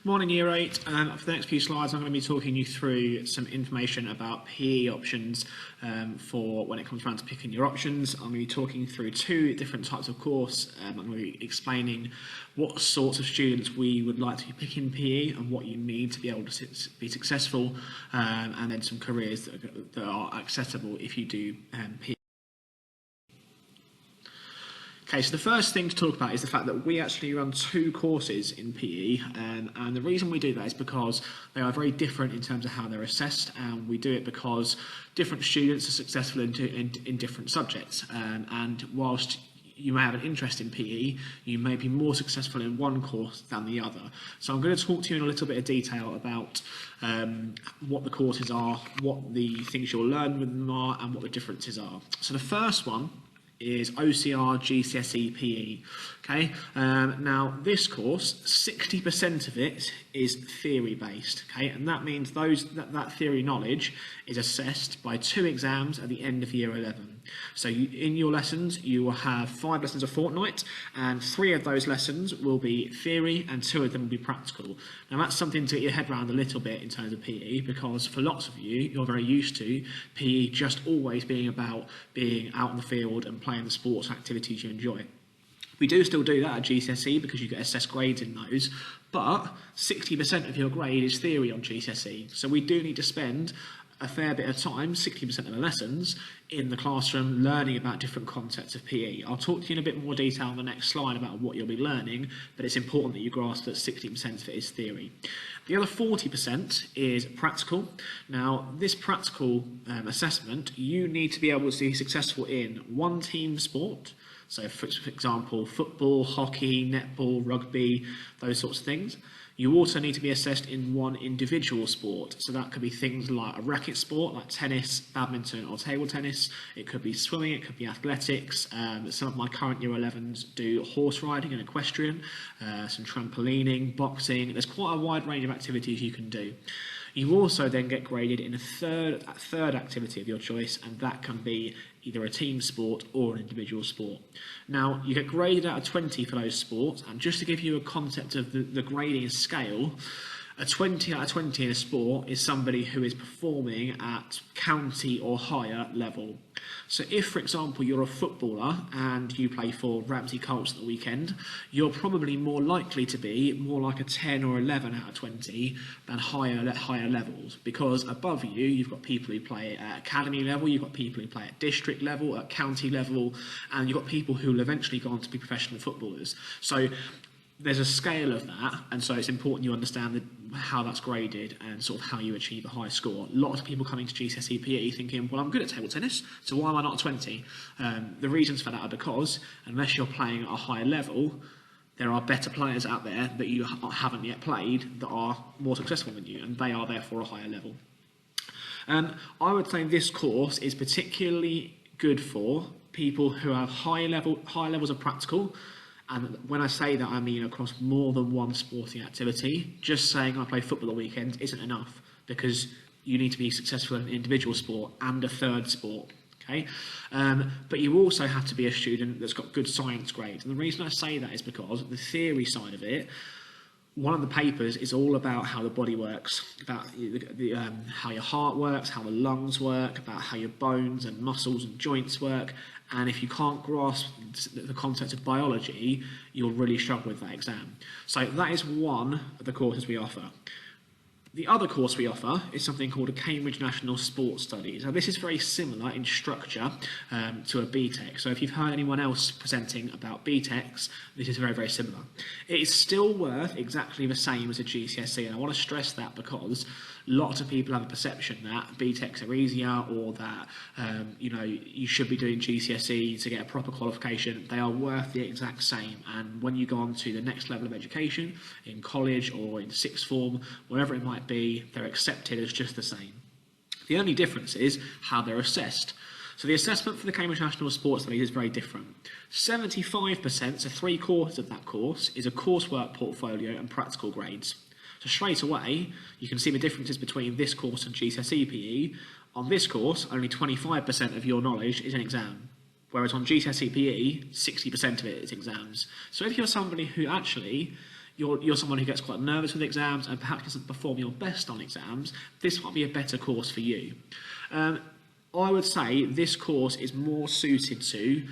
Morning, Year 8. For the next few slides, I'm going to be talking you through some information about PE options for when it comes around to picking your options. I'm going to be talking through two different types of course. I'm going to be explaining what sorts of students we would like to be picking PE and what you need to be able to be successful, and then some careers that are accessible if you do PE. Okay, so the first thing to talk about is the fact that we actually run two courses in PE, and the reason we do that is because they are very different in terms of how they're assessed, and we do it because different students are successful in different subjects, and whilst you may have an interest in PE, you may be more successful in one course than the other. So I'm going to talk to you in a little bit of detail about what the courses are, what the things you'll learn with them are, and what the differences are. So the first one is OCR GCSE PE. Okay, now this course, 60% of it is theory based. Okay, and that means that theory knowledge is assessed by 2 exams at the end of year 11. So in your lessons, you will have 5 lessons a fortnight, and 3 of those lessons will be theory and 2 of them will be practical. Now that's something to get your head around a little bit in terms of PE, because for lots of you, you're very used to PE just always being about being out in the field and playing the sports activities you enjoy. We do still do that at GCSE because you get assessed grades in those, but 60% of your grade is theory on GCSE. So we do need to spend a fair bit of time, 60% of the lessons, in the classroom learning about different concepts of PE. I'll talk to you in a bit more detail on the next slide about what you'll be learning, but it's important that you grasp that 60% of it is theory. The other 40% is practical. Now, this practical assessment, you need to be able to be successful in one team sport. So, for example, football, hockey, netball, rugby, those sorts of things. You also need to be assessed in one individual sport. So that could be things like a racket sport, like tennis, badminton, or table tennis. It could be swimming, it could be athletics. Some of my current year 11s do horse riding and equestrian, some trampolining, boxing. There's quite a wide range of activities you can do. You also then get graded in a third activity of your choice, and that can be either a team sport or an individual sport. Now, you get graded out of 20 for those sports, and just to give you a concept of the grading scale, a 20 out of 20 in a sport is somebody who is performing at county or higher level. So if, for example, you're a footballer and you play for Ramsey Colts at the weekend, you're probably more likely to be more like a 10 or 11 out of 20 than higher levels, because above you, you've got people who play at academy level, you've got people who play at district level, at county level, and you've got people who will eventually go on to be professional footballers. So there's a scale of that, and so it's important you understand how that's graded and sort of how you achieve a high score. Lots of people coming to GCSE PE thinking, well, I'm good at table tennis, so why am I not a 20? The reasons for that are because, unless you're playing at a higher level, there are better players out there that you haven't yet played that are more successful than you, and they are therefore a higher level. I would say this course is particularly good for people who have high levels of practical. And when I say that, I mean across more than one sporting activity. Just saying I play football the weekend isn't enough, because you need to be successful in an individual sport and a third sport. Okay, but you also have to be a student that's got good science grades. And the reason I say that is because the theory side of it, one of the papers is all about how the body works, about how your heart works, how the lungs work, about how your bones and muscles and joints work. And if you can't grasp the concept of biology, you'll really struggle with that exam. So that is one of the courses we offer. The other course we offer is something called a Cambridge National Sports Studies. Now, this is very similar in structure to a BTEC. So if you've heard anyone else presenting about BTECs, this is very, very similar. It is still worth exactly the same as a GCSE, and I want to stress that because lots of people have a perception that BTECs are easier, or that you should be doing GCSE to get a proper qualification. They are worth the exact same, and when you go on to the next level of education, in college or in sixth form, wherever it might be, they're accepted as just the same. The only difference is how they're assessed. So the assessment for the Cambridge National Sports Studies is very different. 75%, so 3/4 of that course, is a coursework portfolio and practical grades. So straight away, you can see the differences between this course and GCSE PE. On this course, only 25% of your knowledge is an exam, whereas on GCSE PE, 60% of it is exams. So if you're somebody who actually you're someone who gets quite nervous with exams and perhaps doesn't perform your best on exams, this might be a better course for you. I would say this course is more suited to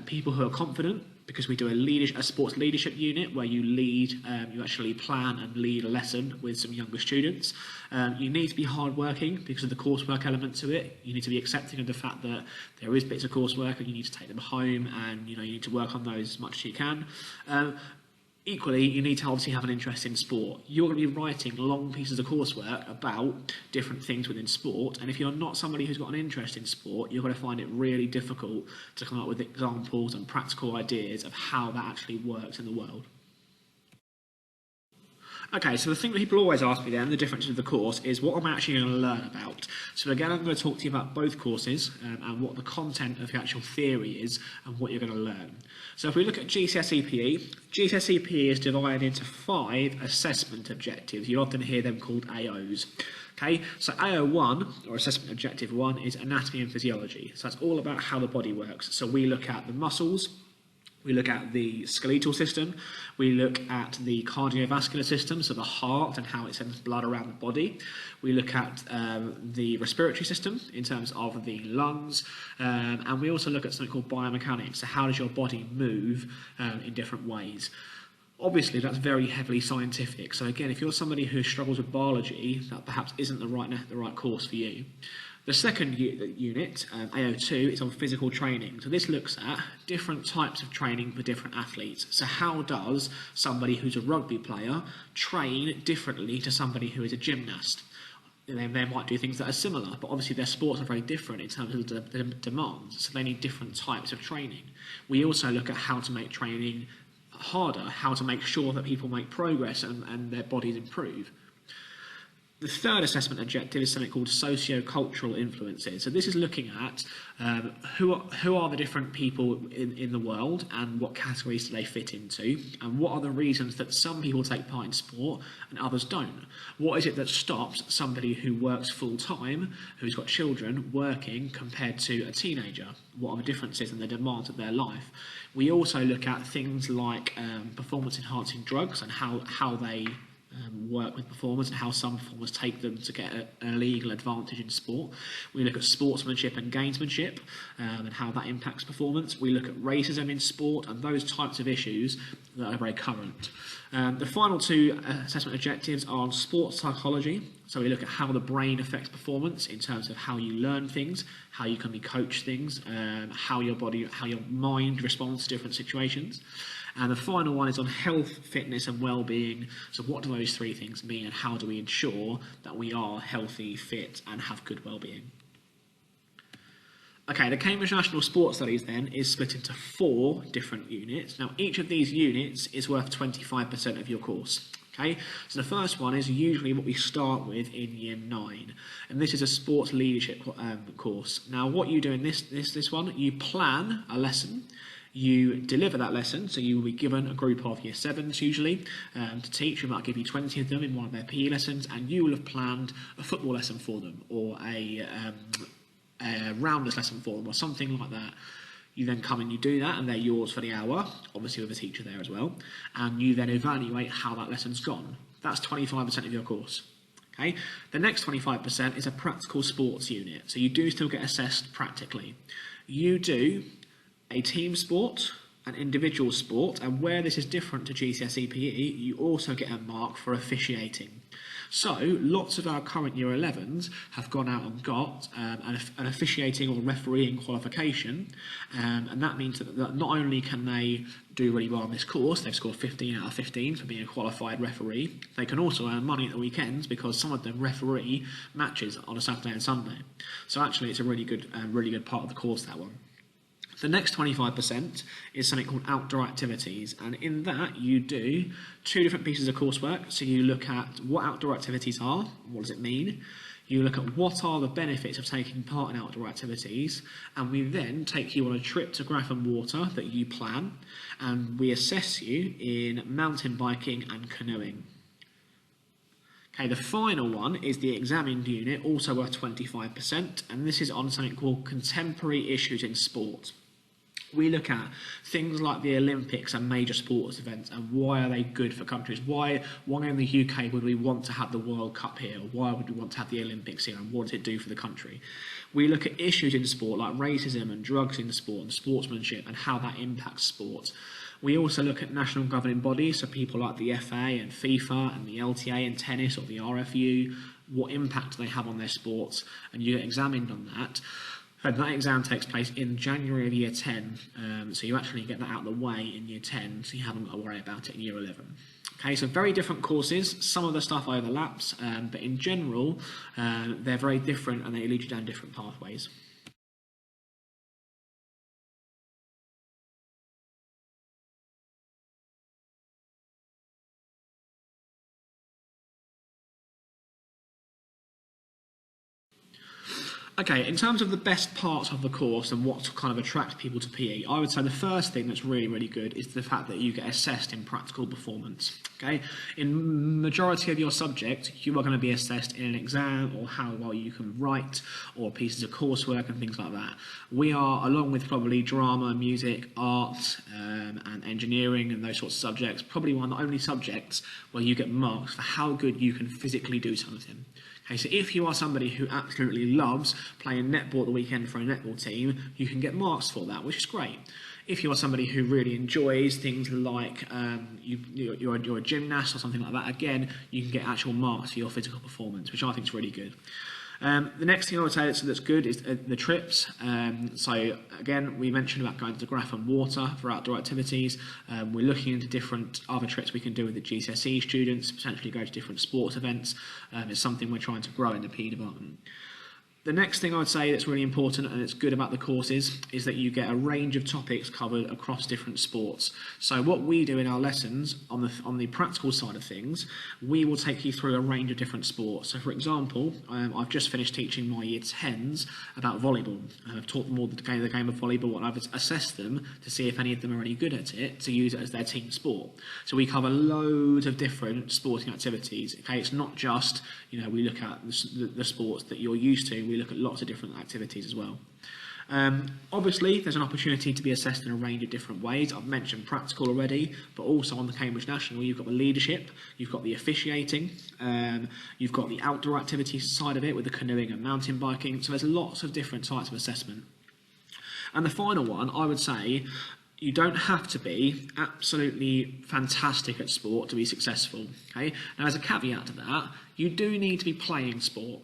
people who are confident, because we do a sports leadership unit where you lead, you actually plan and lead a lesson with some younger students. You need to be hardworking because of the coursework element to it. You need to be accepting of the fact that there is bits of coursework and you need to take them home, and you need to work on those as much as you can. Equally, you need to obviously have an interest in sport. You're going to be writing long pieces of coursework about different things within sport, and if you're not somebody who's got an interest in sport, you're going to find it really difficult to come up with examples and practical ideas of how that actually works in the world. Okay, so the thing that people always ask me then, the difference of the course, is what am I actually going to learn about? So again, I'm going to talk to you about both courses and what the content of the actual theory is and what you're going to learn. So if we look at GCSE PE, GCSE PE is divided into 5 assessment objectives. You often hear them called AOs. Okay, so AO1, or Assessment Objective 1, is Anatomy and Physiology. So that's all about how the body works. So we look at the muscles, we look at the skeletal system, we look at the cardiovascular system, so the heart and how it sends blood around the body. We look at the respiratory system in terms of the lungs, and we also look at something called biomechanics, so how does your body move in different ways. Obviously, that's very heavily scientific, so again, if you're somebody who struggles with biology, that perhaps isn't the right course for you. The second unit, AO2, is on physical training. So this looks at different types of training for different athletes. So how does somebody who's a rugby player train differently to somebody who is a gymnast? They might do things that are similar, but obviously their sports are very different in terms of the demands, so they need different types of training. We also look at how to make training harder, how to make sure that people make progress and their bodies improve. The third assessment objective is something called socio-cultural influences. So this is looking at who are the different people in the world and what categories do they fit into, and what are the reasons that some people take part in sport and others don't. What is it that stops somebody who works full-time, who's got children, working compared to a teenager? What are the differences and the demands of their life? We also look at things like performance-enhancing drugs and how they work with performers and how some performers take them to get an illegal advantage in sport. We look at sportsmanship and gamesmanship and how that impacts performance. We look at racism in sport and those types of issues that are very current. The final 2 assessment objectives are on sports psychology. So we look at how the brain affects performance in terms of how you learn things, how you can coach things, how your mind responds to different situations. And the final one is on health, fitness and well-being. So what do those 3 things mean and how do we ensure that we are healthy, fit and have good well-being? Okay, the Cambridge National Sports Studies then is split into 4 different units. Now each of these units is worth 25% of your course. Okay, so the first one is usually what we start with in year 9, and this is a sports leadership course. Now what you do in this one, you plan a lesson. You deliver that lesson, so you will be given a group of year 7s usually to teach. We might give you 20 of them in one of their PE lessons, and you will have planned a football lesson for them, or a rounders lesson for them, or something like that. You then come and you do that, and they're yours for the hour, obviously with a teacher there as well, and you then evaluate how that lesson's gone. That's 25% of your course. Okay. The next 25% is a practical sports unit, so you do still get assessed practically. You do a team sport, an individual sport, and where this is different to GCSE PE, you also get a mark for officiating. So lots of our current year 11s have gone out and got an officiating or refereeing qualification, and that means that not only can they do really well on this course, they've scored 15 out of 15 for being a qualified referee, they can also earn money at the weekends because some of them referee matches on a Saturday and Sunday. So actually it's a really good part of the course, that one. The next 25% is something called outdoor activities, and in that you do 2 different pieces of coursework. So you look at what outdoor activities are, what does it mean, you look at what are the benefits of taking part in outdoor activities, and we then take you on a trip to Grafham Water that you plan, and we assess you in mountain biking and canoeing. Okay, the final one is the examined unit, also worth 25%, and this is on something called contemporary issues in sport. We look at things like the Olympics and major sports events and why are they good for countries? Why in the UK would we want to have the World Cup here? Or why would we want to have the Olympics here? And what does it do for the country? We look at issues in sport like racism and drugs in sport and sportsmanship and how that impacts sport. We also look at national governing bodies, so people like the FA and FIFA and the LTA in tennis or the RFU, what impact do they have on their sports, and you get examined on that. And that exam takes place in January of year 10, so you actually get that out of the way in year 10, so you haven't got to worry about it in year 11. Okay, so very different courses. Some of the stuff overlaps, but in general, they're very different and they lead you down different pathways. Okay, in terms of the best parts of the course and what kind of attracts people to PE, I would say the first thing that's really, really good is the fact that you get assessed in practical performance. Okay, in majority of your subject, you are going to be assessed in an exam or how well you can write or pieces of coursework and things like that. We are, along with probably drama, music, art, and engineering and those sorts of subjects, probably one of the only subjects where you get marks for how good you can physically do something. Okay, so if you are somebody who absolutely loves playing netball at the weekend for a netball team, you can get marks for that, which is great. If you are somebody who really enjoys things like you're a gymnast or something like that, again, you can get actual marks for your physical performance, which I think is really good. The next thing I would say that's good is the trips. So again, we mentioned about going to Grafham Water for outdoor activities. We're looking into different other trips we can do with the GCSE students, potentially go to different sports events. It's something we're trying to grow in the PE department. The next thing I would say that's really important and it's good about the courses is that you get a range of topics covered across different sports. So what we do in our lessons on the practical side of things, we will take you through a range of different sports. So for example, I've just finished teaching my year 10s about volleyball. I've taught them all the game of volleyball and I've assessed them to see if any of them are any good at it to use it as their team sport. So we cover loads of different sporting activities. Okay, it's not just, we look at the sports that you're used to. We look at lots of different activities as well. Obviously, there's an opportunity to be assessed in a range of different ways. I've mentioned practical already, but also on the Cambridge National, you've got the leadership, you've got the officiating, you've got the outdoor activities side of it with the canoeing and mountain biking. So there's lots of different types of assessment. And the final one, I would say, you don't have to be absolutely fantastic at sport to be successful. Okay? Now, as a caveat to that, you do need to be playing sport.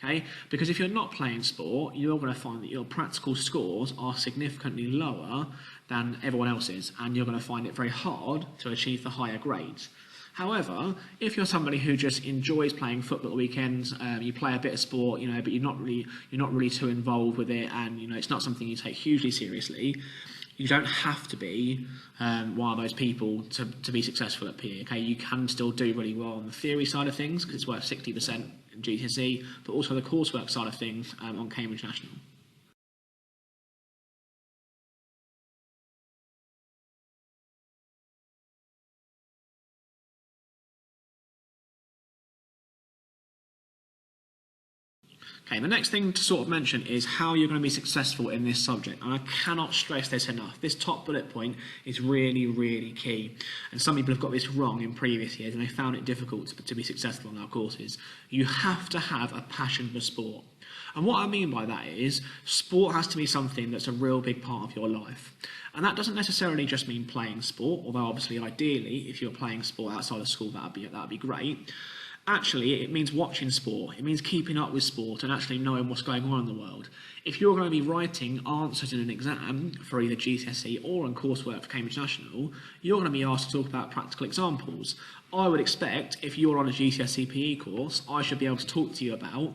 Okay? Because if you're not playing sport, you're going to find that your practical scores are significantly lower than everyone else's, and you're going to find it very hard to achieve the higher grades. However, if you're somebody who just enjoys playing football at the weekends, you play a bit of sport, but you're not really too involved with it, and it's not something you take hugely seriously, you don't have to be one of those people to be successful at PE. Okay, you can still do really well on the theory side of things because it's worth 60% in GCSE, but also the coursework side of things on Cambridge National. Okay, the next thing to sort of mention is how you're going to be successful in this subject. And I cannot stress this enough. This top bullet point is really, really key. And some people have got this wrong in previous years and they found it difficult to be successful on our courses. You have to have a passion for sport. And what I mean by that is sport has to be something that's a real big part of your life. And that doesn't necessarily just mean playing sport, although obviously ideally if you're playing sport outside of school that'd be great. Actually, it means watching sport. It means keeping up with sport and actually knowing what's going on in the world. If you're going to be writing answers in an exam for either GCSE or on coursework for Cambridge National, you're going to be asked to talk about practical examples. I would expect, if you're on a GCSE PE course, I should be able to talk to you about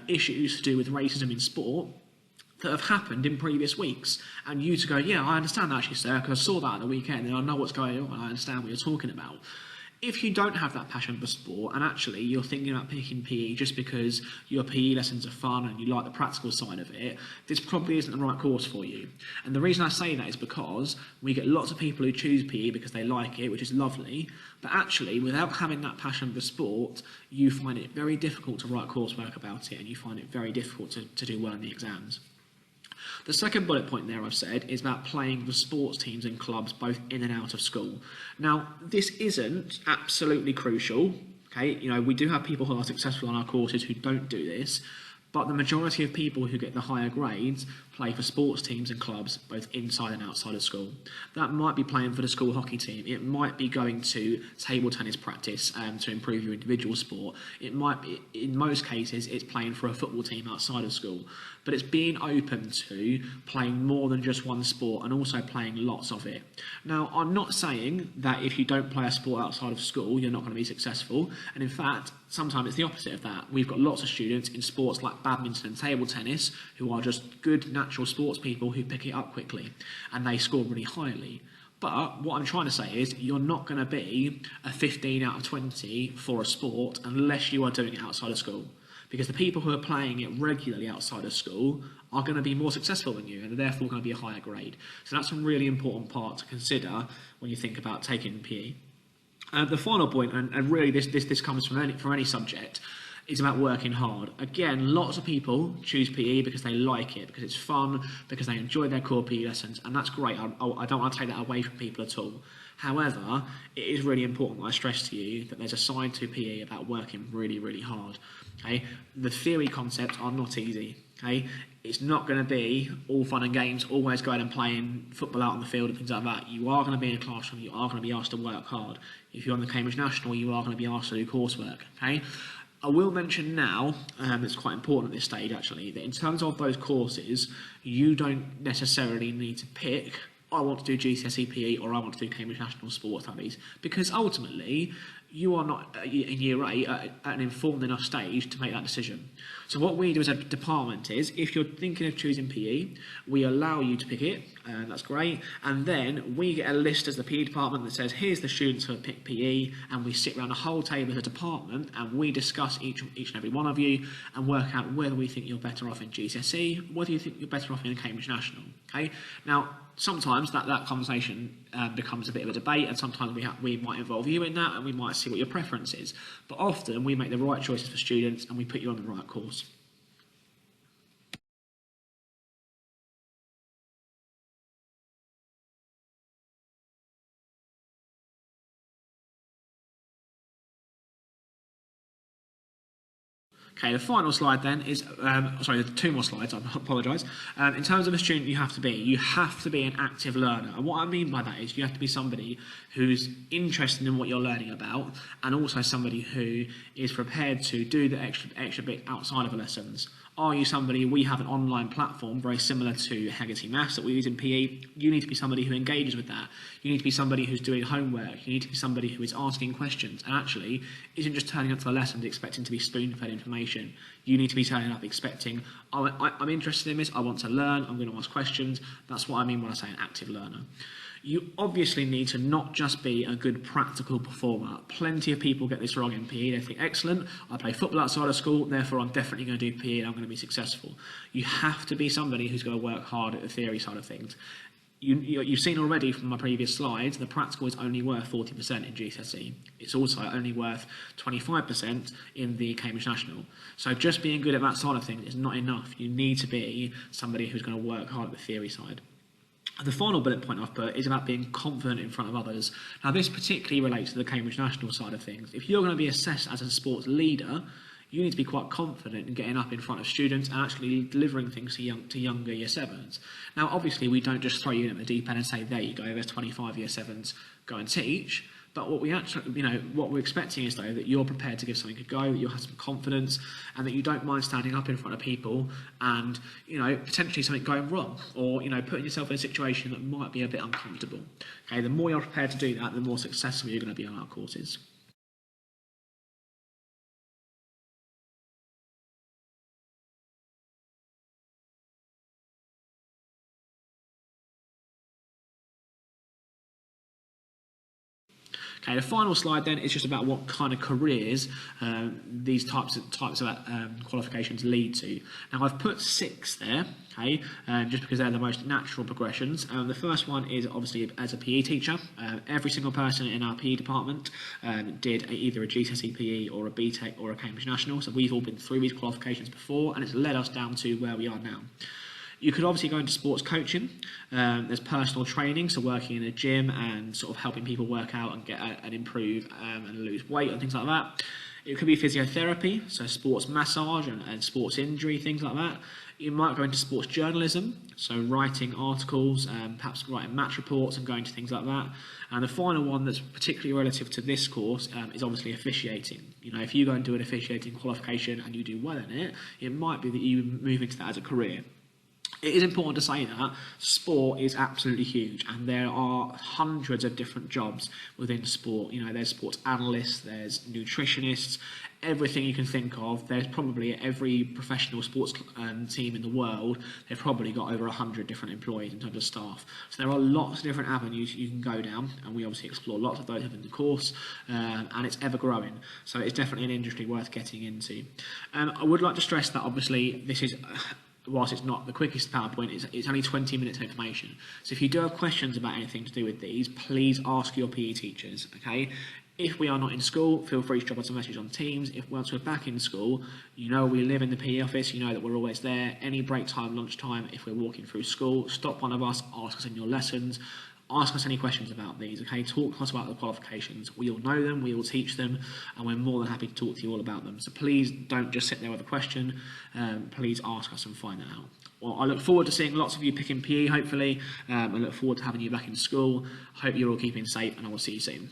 issues to do with racism in sport that have happened in previous weeks, and you to go, yeah, I understand that actually, sir, because I saw that at the weekend and I know what's going on and I understand what you're talking about. If you don't have that passion for sport and actually you're thinking about picking PE just because your PE lessons are fun and you like the practical side of it, this probably isn't the right course for you. And the reason I say that is because we get lots of people who choose PE because they like it, which is lovely, but actually without having that passion for sport, you find it very difficult to write coursework about it and you find it very difficult to do well in the exams. The second bullet point there I've said is about playing with sports teams and clubs both in and out of school. Now, this isn't absolutely crucial. Okay, we do have people who are successful on our courses who don't do this, but the majority of people who get the higher grades play for sports teams and clubs both inside and outside of school. That might be playing for the school hockey team. It might be going to table tennis practice to improve your individual sport. It might be, in most cases, it's playing for a football team outside of school. But it's being open to playing more than just one sport and also playing lots of it. Now, I'm not saying that if you don't play a sport outside of school, you're not going to be successful. And in fact, sometimes it's the opposite of that. We've got lots of students in sports like badminton and table tennis who are just good natural sports people who pick it up quickly and they score really highly. But what I'm trying to say is you're not going to be a 15 out of 20 for a sport unless you are doing it outside of school. Because the people who are playing it regularly outside of school are going to be more successful than you and are therefore going to be a higher grade. So that's a really important part to consider when you think about taking PE. The final point, and really this comes from any subject, is about working hard. Again, lots of people choose PE because they like it, because it's fun, because they enjoy their core PE lessons, and that's great. I don't want to take that away from people at all. However, it is really important that I stress to you that there's a side to PE about working really, really hard. Okay? The theory concepts are not easy. Okay? It's not going to be all fun and games, always going and playing football out on the field and things like that. You are going to be in a classroom, you are going to be asked to work hard. If you're on the Cambridge National, you are going to be asked to do coursework. Okay? I will mention now, it's quite important at this stage actually, that in terms of those courses, you don't necessarily need to pick, I want to do GCSE PE or I want to do Cambridge National Sport Studies, because ultimately you are not in year 8 at an informed enough stage to make that decision. So what we do as a department is, if you're thinking of choosing PE, we allow you to pick it, and that's great, and then we get a list as the PE department that says, here's the students who have picked PE, and we sit around a whole table as a department, and we discuss each and every one of you, and work out whether we think you're better off in GCSE, whether you think you're better off in Cambridge National. Okay? Now, sometimes that conversation becomes a bit of a debate, and sometimes we might involve you in that, and we might see what your preference is. But often we make the right choices for students, and we put you on the right course. Okay, the final slide then is, sorry, two more slides, I apologise. In terms of a student you have to be an active learner. And what I mean by that is you have to be somebody who's interested in what you're learning about, and also somebody who is prepared to do the extra bit outside of the lessons. Are you somebody, we have an online platform very similar to Hegarty Maths that we use in PE. You need to be somebody who engages with that. You need to be somebody who's doing homework. You need to be somebody who is asking questions and actually isn't just turning up to the lessons expecting to be spoon-fed information. You need to be turning up expecting, I'm interested in this, I want to learn, I'm going to ask questions. That's what I mean when I say an active learner. You obviously need to not just be a good practical performer. Plenty of people get this wrong in PE. They think, excellent, I play football outside of school, therefore I'm definitely going to do PE and I'm going to be successful. You have to be somebody who's going to work hard at the theory side of things. You've seen already from my previous slides, the practical is only worth 40% in GCSE. It's also only worth 25% in the Cambridge National. So just being good at that side of things is not enough. You need to be somebody who's going to work hard at the theory side. The final bullet point I've put is about being confident in front of others. Now, this particularly relates to the Cambridge National side of things. If you're going to be assessed as a sports leader, you need to be quite confident in getting up in front of students and actually delivering things to younger year 7s. Now, obviously, we don't just throw you in at the deep end and say, there you go, there's 25 year 7s, go and teach. But what we're expecting is, though, that you're prepared to give something a go, that you'll have some confidence, and that you don't mind standing up in front of people and, potentially something going wrong, or, putting yourself in a situation that might be a bit uncomfortable. Okay, the more you're prepared to do that, the more successful you're going to be on our courses. Okay, the final slide then is just about what kind of careers these types of qualifications lead to. Now, I've put 6 there, okay, just because they're the most natural progressions. The first one is obviously as a PE teacher. Every single person in our PE department did either a GCSE PE or a BTEC or a Cambridge National, so we've all been through these qualifications before, and it's led us down to where we are now. You could obviously go into sports coaching. There's personal training, so working in a gym and sort of helping people work out and get and improve and lose weight and things like that. It could be physiotherapy, so sports massage and sports injury, things like that. You might go into sports journalism, so writing articles, perhaps writing match reports and going to things like that. And the final one that's particularly relative to this course is obviously officiating. You know, if you go and do an officiating qualification and you do well in it, it might be that you move into that as a career. It is important to say that sport is absolutely huge, and there are hundreds of different jobs within sport. You know, there's sports analysts, there's nutritionists, everything you can think of. There's probably every professional sports team in the world, they've probably got over 100 different employees in terms of staff. So there are lots of different avenues you can go down, and we obviously explore lots of those within the course, and it's ever growing. So it's definitely an industry worth getting into. I would like to stress that obviously this is whilst it's not the quickest PowerPoint, it's only 20 minutes of information. So if you do have questions about anything to do with these, please ask your PE teachers, okay? If we are not in school, feel free to drop us a message on Teams. If once we're back in school, you know we live in the PE office, you know that we're always there. Any break time, lunchtime, if we're walking through school, stop one of us, ask us in your lessons. Ask us any questions about these, okay? Talk to us about the qualifications. We all know them, we all teach them, and we're more than happy to talk to you all about them. So please don't just sit there with a question. Please ask us and find that out. Well, I look forward to seeing lots of you picking PE, hopefully. I look forward to having you back in school. Hope you're all keeping safe, and I will see you soon.